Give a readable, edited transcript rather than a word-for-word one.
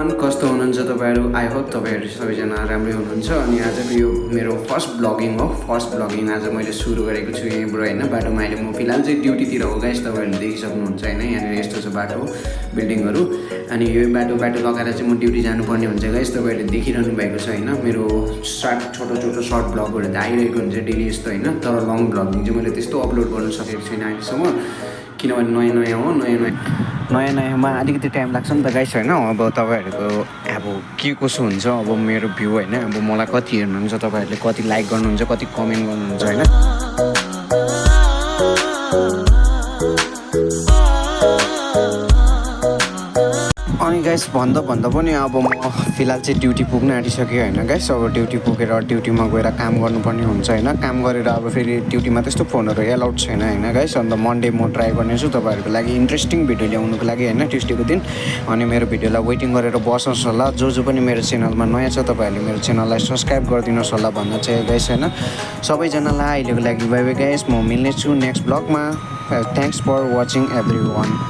one कस्तो हुनुहुन्छ तपाईँहरू आई होप तपाईँहरू सबैजना राम्रै हुनुहुन्छ अनि आजको यो मेरो फर्स्ट ब्लगिङ हो आज मैले सुरु गरेको छु यहीँबाट होइन बाटोमा अहिले म फिलहाल चाहिँ ड्युटीतिर हो गाइस तपाईँहरूले देखिसक्नुहुन्छ होइन यहाँनिर यस्तो छ बाटो बिल्डिङहरू अनि यो बाटो लगाएर चाहिँ म ड्युटी जानुपर्ने हुन्छ गाइस तपाईँहरूले देखिरहनु भएको छ होइन मेरो छोटो सर्ट ब्लगहरू त आइरहेको हुन्छ डेली यस्तो होइन तर लङ ब्लगिङ चाहिँ मैले त्यस्तो अपलोड गर्नु सकेको छैन अहिलेसम्म किनभने नयाँ नयाँमा अलिकति टाइम लाग्छ नि त गाइस होइन अब तपाईँहरूको अब के कसो हुन्छ अब मेरो भ्यू होइन अब मलाई कति हेर्नुहुन्छ तपाईँहरूले कति लाइक गर्नुहुन्छ कति कमेन्ट गर्नुहुन्छ होइन अनि गाइस भन्दा पनि अब म फिलहाल चाहिँ ड्युटी पुग्न आँटिसकेँ होइन गाइस अब ड्युटी पुगेर ड्युटीमा गएर काम गर्नुपर्ने हुन्छ होइन काम गरेर अब फेरि ड्युटीमा त्यस्तो फोनहरू एलाउड छैन होइन गाइस अन्त मन्डे म ट्राई गर्नेछु तपाईँहरूको लागि इन्ट्रेस्टिङ भिडियो ल्याउनुको लागि होइन ट्युसडेको दिन अनि मेरो भिडियोलाई वेटिङ गरेर बस्नुहोस् होला जो पनि मेरो च्यानलमा नयाँ छ तपाईँहरूले मेरो च्यानललाई सब्सक्राइब गरिदिनुहोस् होला भन्न चाहिँ गाइस होइन सबैजनालाई अहिलेको लागि बाई बाई गाइस म मिल्नेछु नेक्स्ट ब्लगमा thanks for watching every one